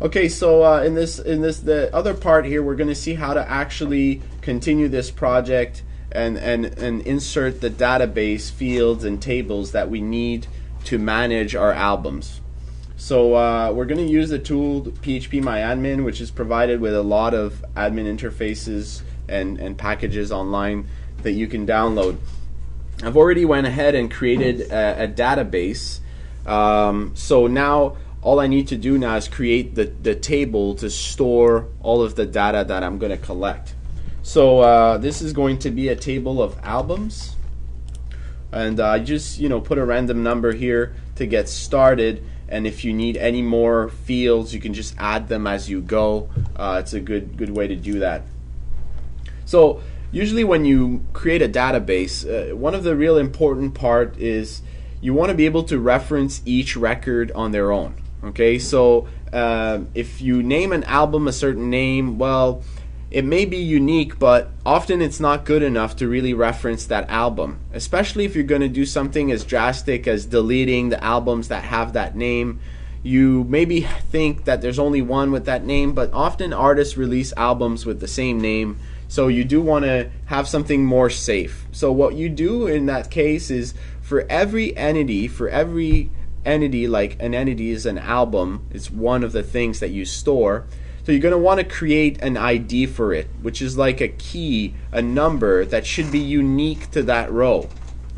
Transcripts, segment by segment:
Okay, so in this the other part here, we're going to see how to actually continue this project and insert the database fields and tables that we need to manage our albums. So we're going to use the tool PHPMyAdmin, which is provided with a lot of admin interfaces and packages online that you can download. I've already went ahead and created a database. So now all I need to do now is create the table to store all of the data that I'm going to collect. So this is going to be a table of albums, and I just put a random number here to get started. And if you need any more fields, you can just add them as you go. It's a good way to do that. So usually when you create a database, one of the real important part is you want to be able to reference each record on their own. Okay, so if you name an album a certain name, well, it may be unique, but often it's not good enough to really reference that album, especially if you're going to do something as drastic as deleting the albums that have that name. You maybe think that there's only one with that name, but often artists release albums with the same name, so you do want to have something more safe. So what you do in that case is for every entity, like an entity is an album, it's one of the things that you store. So you're going to want to create an ID for it, which is like a key, a number that should be unique to that row.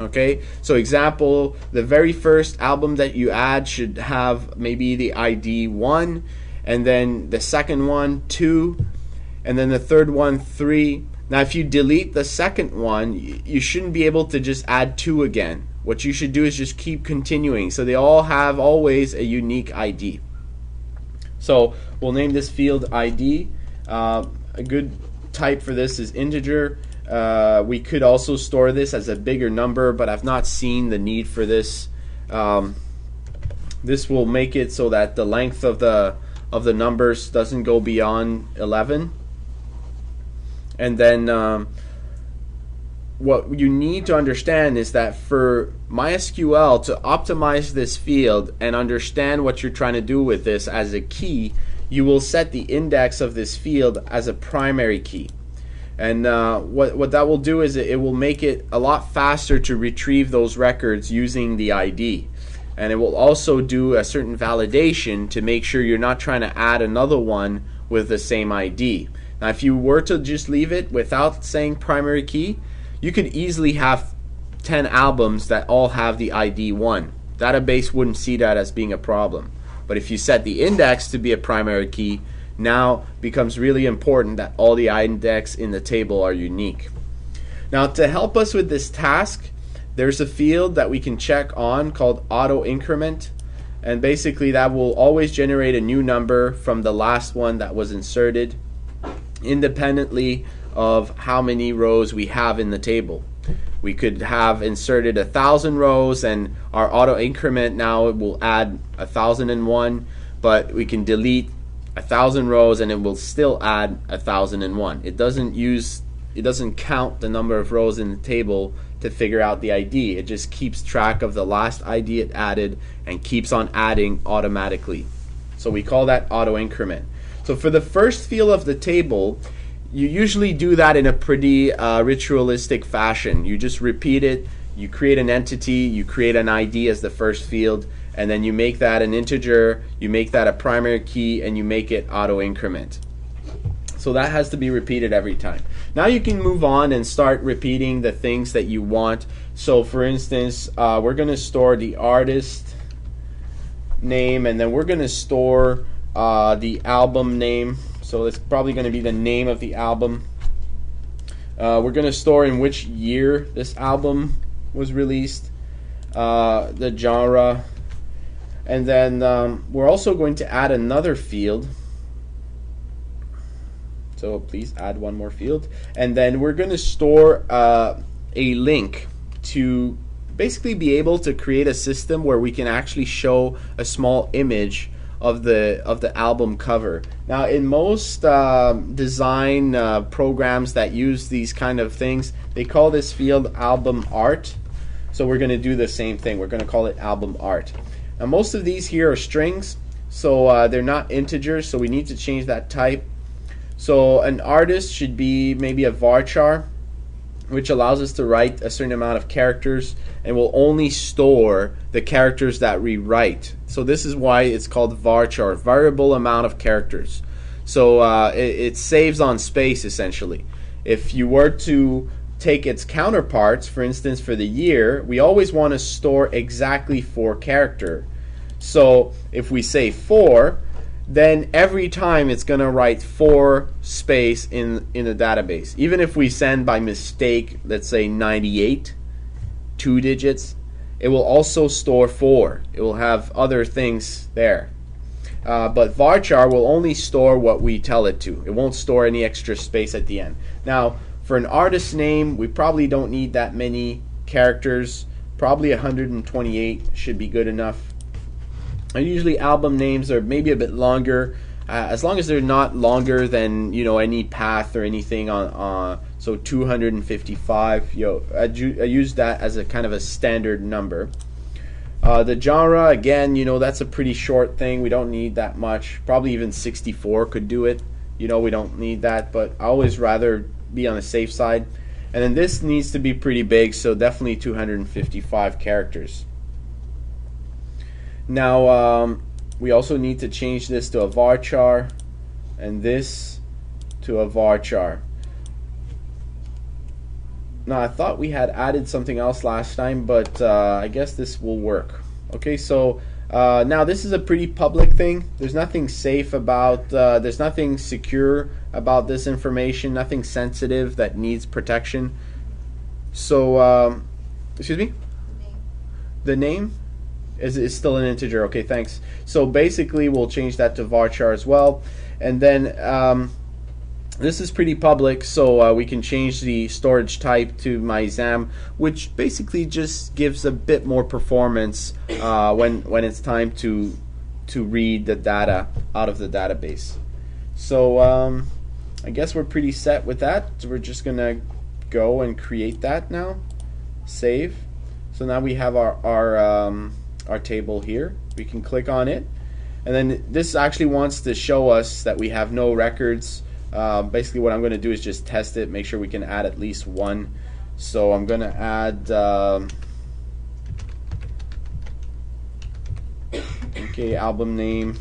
Okay, so example, the very first album that you add should have maybe the ID 1, and then the second one 2, and then the third one 3. Now if you delete the second one, you shouldn't be able to just add 2 again. What you should do is just keep continuing, so they all have always a unique ID. So we'll name this field ID. A good type for this is integer. We could also store this as a bigger number, but I've not seen the need for this. This will make it so that the length of the numbers doesn't go beyond 11. And then what you need to understand is that for MySQL to optimize this field and understand what you're trying to do with this as a key, you will set the index of this field as a primary key. And what that will do is it will make it a lot faster to retrieve those records using the ID. And it will also do a certain validation to make sure you're not trying to add another one with the same ID. Now if you were to just leave it without saying primary key, you could easily have 10 albums that all have the ID 1. Database wouldn't see that as being a problem. But if you set the index to be a primary key, now becomes really important that all the index in the table are unique. Now to help us with this task, there's a field that we can check on called auto-increment, and basically that will always generate a new number from the last one that was inserted, independently of how many rows we have in the table. We could have inserted 1,000 rows and our auto increment now will add 1,001, but we can delete 1,000 rows and it will still add 1,001. It doesn't count the number of rows in the table to figure out the ID. It just keeps track of the last ID it added and keeps on adding automatically. So we call that auto increment. So for the first field of the table, you usually do that in a pretty ritualistic fashion. You just repeat it, you create an entity, you create an ID as the first field, and then you make that an integer, you make that a primary key, and you make it auto increment. So that has to be repeated every time. Now you can move on and start repeating the things that you want. So for instance, we're going to store the artist name, and then we're going to store the album name. So it's probably going to be the name of the album. We're going to store in which year this album was released, the genre, and then we're also going to add another field. So please add one more field. And then we're going to store a link to basically be able to create a system where we can actually show a small image of the album cover. Now in most design programs that use these kind of things, they call this field album art. So we're going to do the same thing. We're going to call it album art. Now most of these here are strings. So they're not integers, so we need to change that type. So an artist should be maybe a varchar, which allows us to write a certain amount of characters, and will only store the characters that we write. So this is why it's called varchar, variable amount of characters. So it saves on space essentially. If you were to take its counterparts, for instance for the year, we always want to store exactly 4 characters. So if we say 4, then every time it's going to write 4 space in the database. Even if we send by mistake, let's say 98, 2 digits, it will also store 4. It will have other things there. But varchar will only store what we tell it to. It won't store any extra space at the end. Now, for an artist name, we probably don't need that many characters. Probably 128 should be good enough. And usually album names are maybe a bit longer, as long as they're not longer than any path or anything on. So 255. I use that as a kind of a standard number. The genre, again, that's a pretty short thing. We don't need that much. Probably even 64 could do it. We don't need that, but I always rather be on the safe side. And then this needs to be pretty big, so definitely 255 characters. Now we also need to change this to a varchar, and this to a varchar. Now I thought we had added something else last time, but I guess this will work. Okay, so now this is a pretty public thing. There's nothing safe about, there's nothing secure about this information, nothing sensitive that needs protection. So, excuse me? The name is still an integer. Okay, thanks. So basically we'll change that to varchar as well. And then this is pretty public, so we can change the storage type to MyXAM, which basically just gives a bit more performance when it's time to read the data out of the database. So I guess we're pretty set with that. So we're just gonna go and create that now. Save. So now we have our table here. We can click on it, and then this actually wants to show us that we have no records. Basically what I'm going to do is just test it, make sure we can add at least one. So I'm going to add okay, album name,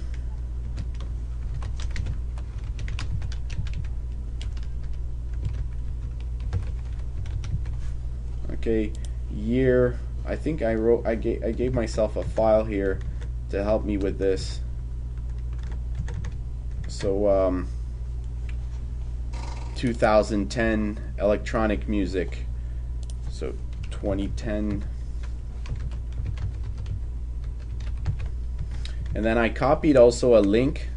okay, year. I think I gave myself a file here to help me with this. So 2010 electronic music, so 2010, and then I copied also a link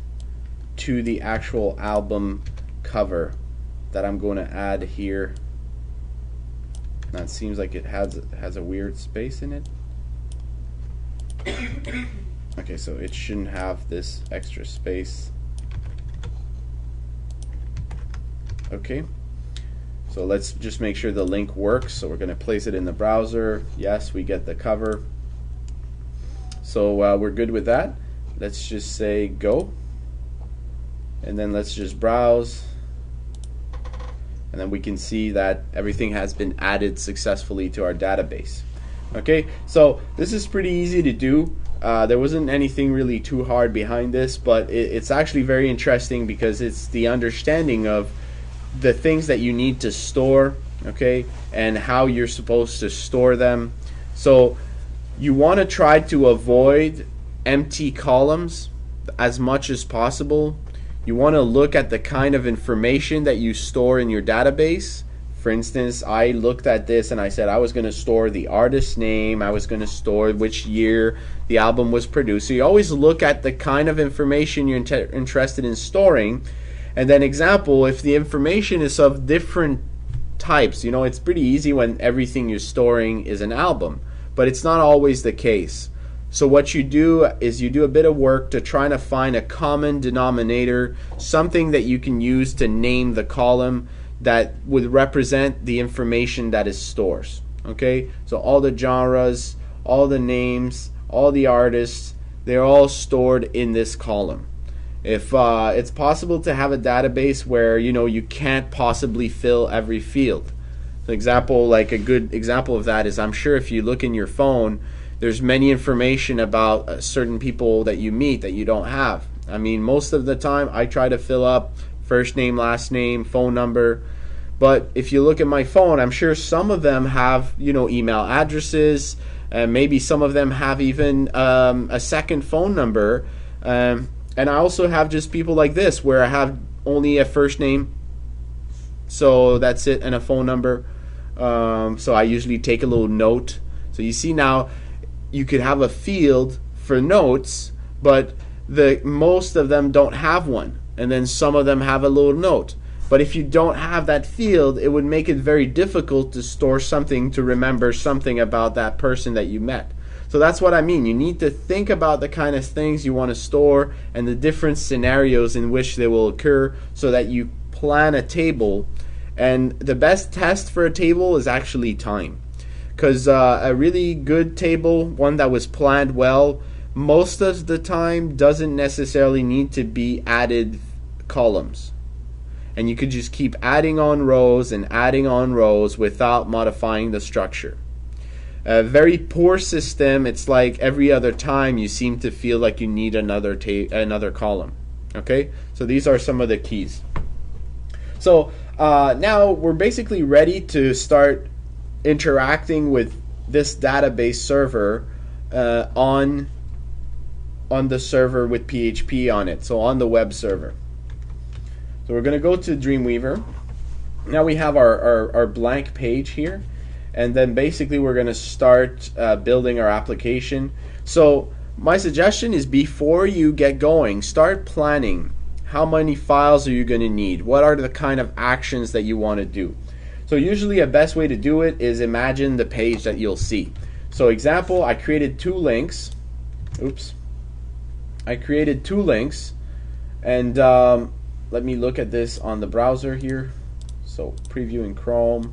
to the actual album cover that I'm going to add here. Now it seems like it has a weird space in it. Okay, so it shouldn't have this extra space. Okay, so let's just make sure the link works. So we're going to place it in the browser. Yes, we get the cover. So we're good with that. Let's just say go, and then let's just browse, and then we can see that everything has been added successfully to our database. Okay, so this is pretty easy to do. There wasn't anything really too hard behind this, but it's actually very interesting because it's the understanding of the things that you need to store, okay, and how you're supposed to store them. So you want to try to avoid empty columns as much as possible. You want to look at the kind of information that you store in your database. For instance, I looked at this and I said I was going to store the artist name, I was going to store which year the album was produced. So you always look at the kind of information you're interested in storing. And then example, if the information is of different types, it's pretty easy when everything you're storing is an album, but it's not always the case. So what you do is you do a bit of work to try to find a common denominator, something that you can use to name the column that would represent the information that is stored. Okay, so all the genres, all the names, all the artists, they're all stored in this column. If it's possible to have a database where you can't possibly fill every field. For example, like a good example of that is, I'm sure if you look in your phone, there's many information about certain people that you meet that you don't have. I mean, most of the time I try to fill up first name, last name, phone number. But if you look at my phone, I'm sure some of them have email addresses, and maybe some of them have even a second phone number. And I also have just people like this where I have only a first name, so that's it, and a phone number. So I usually take a little note. So you see now, you could have a field for notes, but most of them don't have one, and then some of them have a little note. But if you don't have that field, it would make it very difficult to store something, to remember something about that person that you met. So that's what I mean. You need to think about the kind of things you want to store and the different scenarios in which they will occur, so that you plan a table. And the best test for a table is actually time. Because a really good table, one that was planned well, most of the time doesn't necessarily need to be added columns. And you could just keep adding on rows and adding on rows without modifying the structure. A very poor system, it's like every other time you seem to feel like you need another column. Okay, so these are some of the keys. So now we're basically ready to start interacting with this database server on the server with PHP on it, so on the web server. So we're going to go to Dreamweaver. Now we have our blank page here, and then basically we're going to start building our application. So my suggestion is, before you get going, start planning. How many files are you going to need? What are the kind of actions that you want to do? So usually a best way to do it is imagine the page that you'll see. So example, I created two links. I created two links, and let me look at this on the browser here. So preview in Chrome.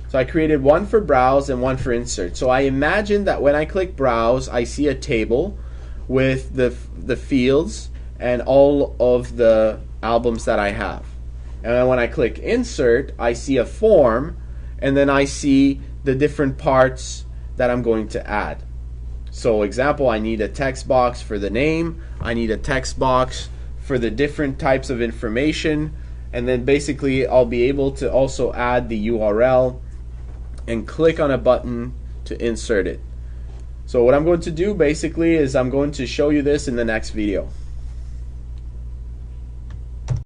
So I created one for browse and one for insert. So I imagine that when I click browse, I see a table with the fields and all of the albums that I have. And then when I click insert, I see a form, and then I see the different parts that I'm going to add. So example, I need a text box for the name, I need a text box for the different types of information, and then basically I'll be able to also add the URL and click on a button to insert it. So what I'm going to do basically is I'm going to show you this in the next video.